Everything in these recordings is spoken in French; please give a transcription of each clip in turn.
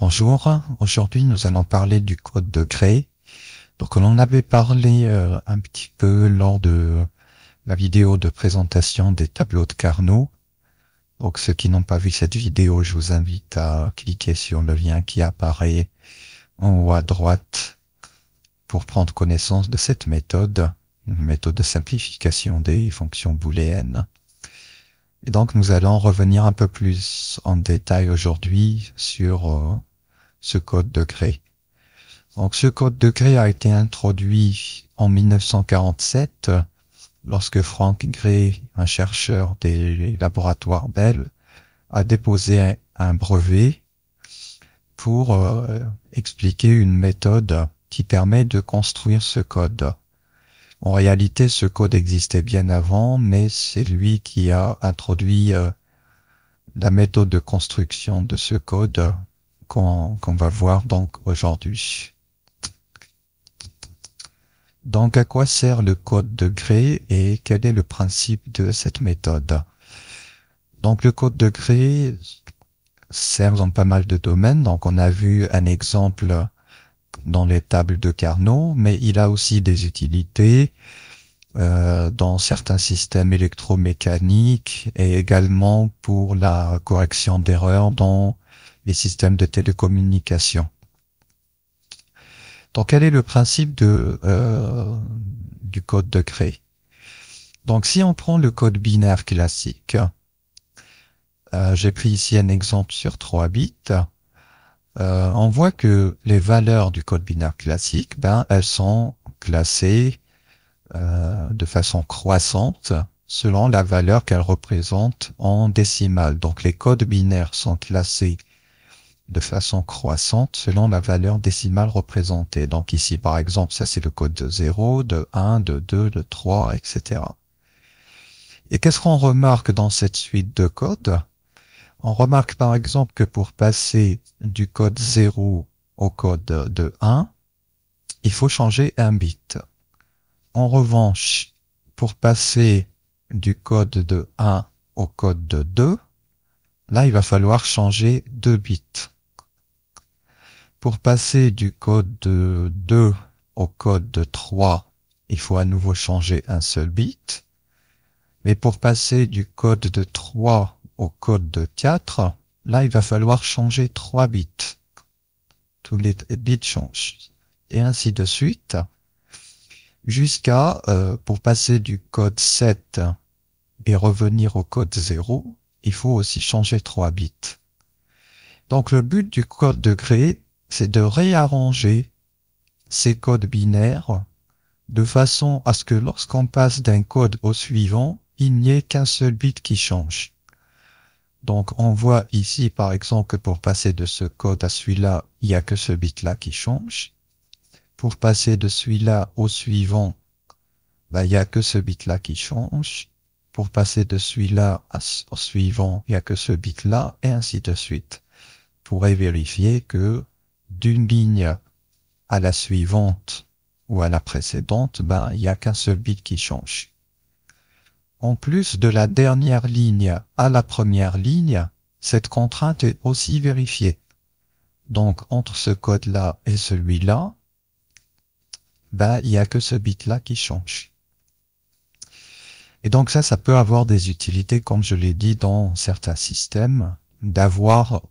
Bonjour, aujourd'hui nous allons parler du code de Gray. Donc on en avait parlé un petit peu lors de la vidéo de présentation des tableaux de Carnot. Donc ceux qui n'ont pas vu cette vidéo, je vous invite à cliquer sur le lien qui apparaît en haut à droite pour prendre connaissance de cette méthode, une méthode de simplification des fonctions booléennes. Et donc nous allons revenir un peu plus en détail aujourd'hui sur ce code de Gray. Donc ce code de Gray a été introduit en 1947 lorsque Frank Gray, un chercheur des laboratoires Bell, a déposé un brevet pour expliquer une méthode qui permet de construire ce code. En réalité, ce code existait bien avant, mais c'est lui qui a introduit la méthode de construction de ce code qu'on va voir donc aujourd'hui. Donc, à quoi sert le code de Gray et quel est le principe de cette méthode? Donc, le code de Gray sert dans pas mal de domaines. Donc, on a vu un exemple dans les tables de Carnot, mais il a aussi des utilités dans certains systèmes électromécaniques et également pour la correction d'erreurs dans les systèmes de télécommunication. Donc, quel est le principe du code de Gray? Donc, si on prend le code binaire classique, j'ai pris ici un exemple sur 3 bits, on voit que les valeurs du code binaire classique, elles sont classées de façon croissante selon la valeur qu'elles représentent en décimale. Donc, les codes binaires sont classés de façon croissante selon la valeur décimale représentée. Donc ici, par exemple, ça c'est le code de 0, de 1, de 2, de 3, etc. Et qu'est-ce qu'on remarque dans cette suite de codes? On remarque par exemple que pour passer du code 0 au code de 1, il faut changer un bit. En revanche, pour passer du code de 1 au code de 2, là, il va falloir changer 2 bits. Pour passer du code de 2 au code de 3, il faut à nouveau changer un seul bit. Mais pour passer du code de 3 au code de 4, là, il va falloir changer 3 bits. Tous les bits changent. Et ainsi de suite, jusqu'à, pour passer du code 7 et revenir au code 0, il faut aussi changer 3 bits. Donc le but du code de Gray, c'est de réarranger ces codes binaires de façon à ce que lorsqu'on passe d'un code au suivant, il n'y ait qu'un seul bit qui change. Donc on voit ici par exemple que pour passer de ce code à celui-là, il n'y a que ce bit-là qui change. Pour passer de celui-là au suivant, il n'y a que ce bit-là qui change. Pour passer de celui-là au suivant, il n'y a que ce bit-là, et ainsi de suite. Vous pourrez vérifier que d'une ligne à la suivante ou à la précédente, il n'y a qu'un seul bit qui change. En plus de la dernière ligne à la première ligne, cette contrainte est aussi vérifiée. Donc, entre ce code-là et celui-là, il n'y a que ce bit-là qui change. Et donc ça peut avoir des utilités, comme je l'ai dit, dans certains systèmes, d'avoir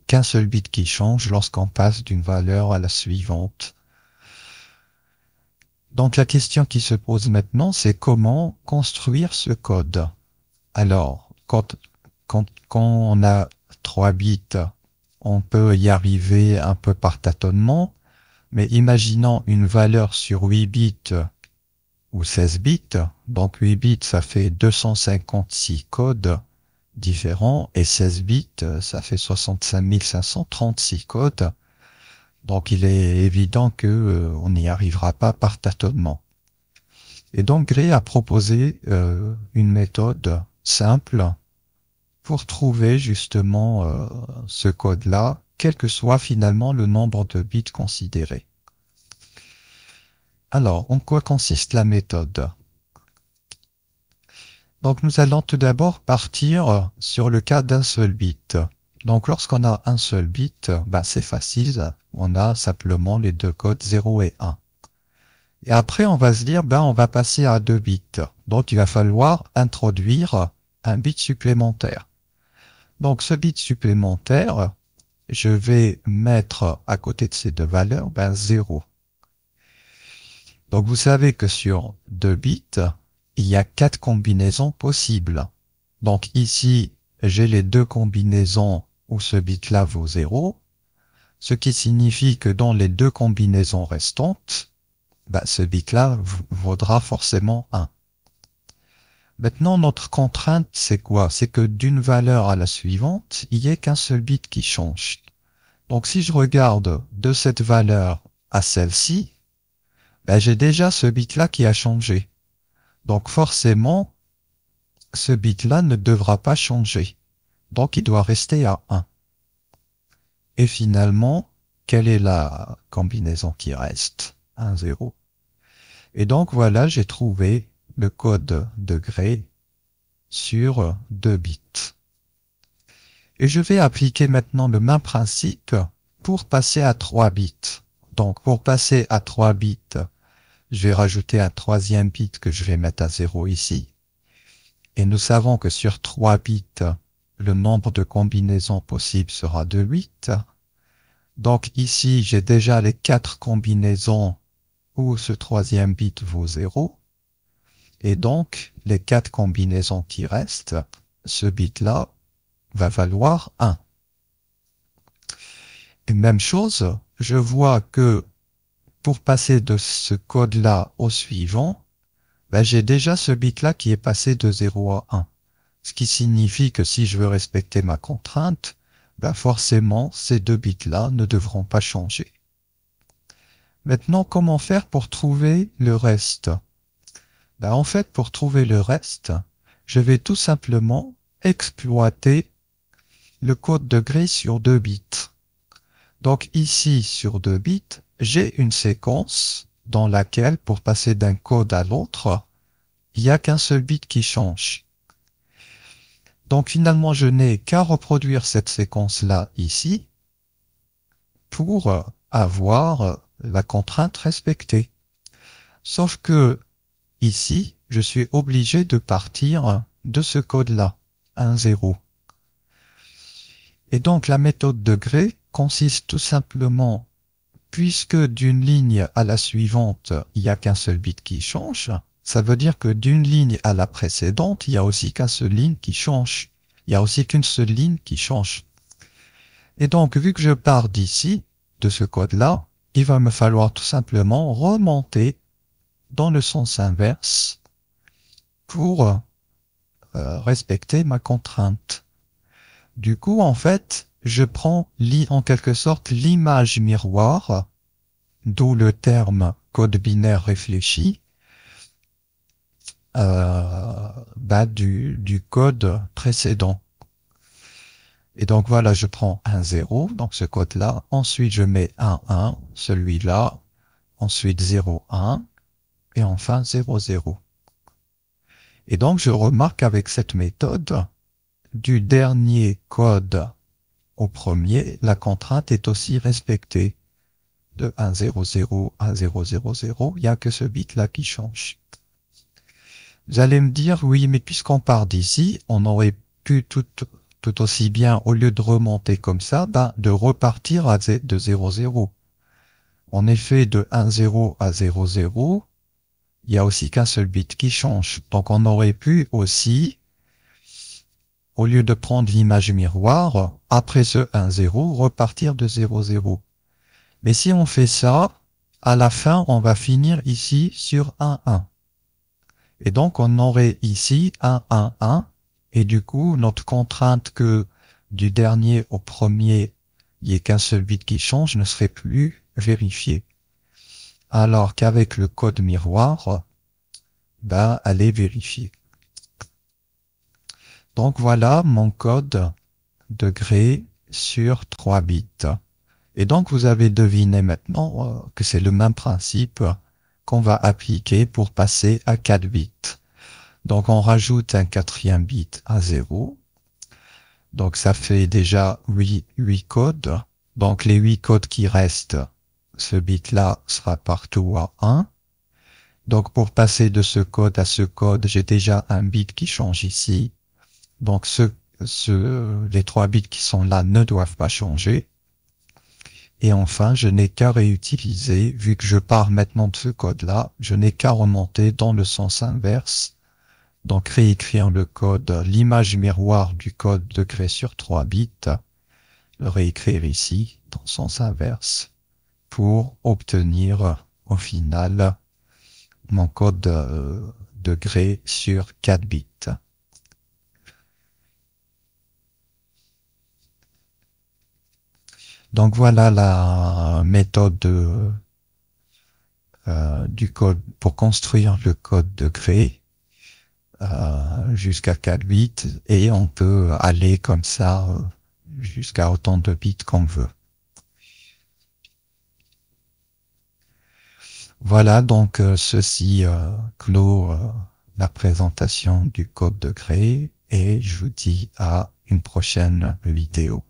qu'un seul bit qui change lorsqu'on passe d'une valeur à la suivante. Donc la question qui se pose maintenant, c'est comment construire ce code. Alors, quand on a 3 bits, on peut y arriver un peu par tâtonnement, mais imaginons une valeur sur 8 bits ou 16 bits, donc 8 bits ça fait 256 codes différents et 16 bits ça fait 65 536 codes. Donc il est évident que on n'y arrivera pas par tâtonnement. Et donc Gray a proposé une méthode simple pour trouver justement ce code-là, quel que soit finalement le nombre de bits considéré. Alors, en quoi consiste la méthode? Donc nous allons tout d'abord partir sur le cas d'un seul bit. Donc lorsqu'on a un seul bit, ben, c'est facile, on a simplement les deux codes 0 et 1. Et après on va se dire, ben, on va passer à 2 bits. Donc il va falloir introduire un bit supplémentaire. Donc ce bit supplémentaire, je vais mettre à côté de ces deux valeurs, ben 0. Donc vous savez que sur 2 bits, il y a 4 combinaisons possibles. Donc ici, j'ai les deux combinaisons où ce bit-là vaut 0, ce qui signifie que dans les deux combinaisons restantes, ben, ce bit-là vaudra forcément 1. Maintenant, notre contrainte, c'est quoi? C'est que d'une valeur à la suivante, il n'y ait qu'un seul bit qui change. Donc si je regarde de cette valeur à celle-ci, ben, j'ai déjà ce bit-là qui a changé. Donc forcément, ce bit-là ne devra pas changer. Donc il doit rester à 1. Et finalement, quelle est la combinaison qui reste? 1, 0. Et donc voilà, j'ai trouvé le code de Gray sur 2 bits. Et je vais appliquer maintenant le même principe pour passer à 3 bits. Donc pour passer à 3 bits, je vais rajouter un troisième bit que je vais mettre à 0 ici. Et nous savons que sur 3 bits, le nombre de combinaisons possibles sera de 8. Donc ici, j'ai déjà les 4 combinaisons où ce troisième bit vaut 0. Et donc, les 4 combinaisons qui restent, ce bit-là va valoir 1. Et même chose, je vois que pour passer de ce code-là au suivant, ben j'ai déjà ce bit-là qui est passé de 0 à 1. Ce qui signifie que si je veux respecter ma contrainte, ben forcément, ces deux bits-là ne devront pas changer. Maintenant, comment faire pour trouver le reste? Ben, en fait, pour trouver le reste, je vais tout simplement exploiter le code de Gray sur 2 bits. Donc ici, sur 2 bits, j'ai une séquence dans laquelle, pour passer d'un code à l'autre, il n'y a qu'un seul bit qui change. Donc finalement, je n'ai qu'à reproduire cette séquence-là ici pour avoir la contrainte respectée. Sauf que ici, je suis obligé de partir de ce code-là, 1, 0. Et donc la méthode de Gray consiste tout simplement, puisque d'une ligne à la suivante, il n'y a qu'un seul bit qui change, ça veut dire que d'une ligne à la précédente, il n'y a aussi qu'une seule ligne qui change. Il n'y a aussi qu'une seule ligne qui change. Et donc, vu que je pars d'ici, de ce code-là, il va me falloir tout simplement remonter dans le sens inverse pour respecter ma contrainte. Du coup, en fait, je prends en quelque sorte l'image miroir, d'où le terme code binaire réfléchi, du code précédent. Et donc voilà, je prends un 0, donc ce code-là. Ensuite, je mets un 1, celui-là. Ensuite 0, 1. Et enfin 0, 0. Et donc, je remarque avec cette méthode, du dernier code au premier, la contrainte est aussi respectée. De 1, 0, 0 à 0, 0, 0, il n'y a que ce bit-là qui change. Vous allez me dire, oui, mais puisqu'on part d'ici, on aurait pu tout aussi bien, au lieu de remonter comme ça, de repartir de 0, 0. En effet, de 1, 0 à 0, 0, il n'y a aussi qu'un seul bit qui change. Donc on aurait pu aussi, au lieu de prendre l'image miroir, après ce 1, 0, repartir de 0, 0. Mais si on fait ça, à la fin, on va finir ici sur 1, 1. Et donc, on aurait ici 1, 1, 1. Et du coup, notre contrainte que du dernier au premier, il n'y ait qu'un seul bit qui change ne serait plus vérifiée. Alors qu'avec le code miroir, elle est vérifiée. Donc voilà mon code de Gray sur 3 bits. Et donc vous avez deviné maintenant que c'est le même principe qu'on va appliquer pour passer à 4 bits. Donc on rajoute un quatrième bit à 0. Donc ça fait déjà 8 codes. Donc les 8 codes qui restent, ce bit-là sera partout à 1. Donc pour passer de ce code à ce code, j'ai déjà un bit qui change ici. Donc les 3 bits qui sont là ne doivent pas changer. Et enfin, je n'ai qu'à réutiliser, vu que je pars maintenant de ce code-là, je n'ai qu'à remonter dans le sens inverse. Donc réécrire le code, l'image miroir du code de gré sur 3 bits, le réécrire ici, dans le sens inverse, pour obtenir au final mon code de gré sur 4 bits. Donc voilà la méthode du code pour construire le code de gré jusqu'à 4 bits, et on peut aller comme ça jusqu'à autant de bits qu'on veut. Voilà, donc ceci clôt la présentation du code de gré, et je vous dis à une prochaine vidéo.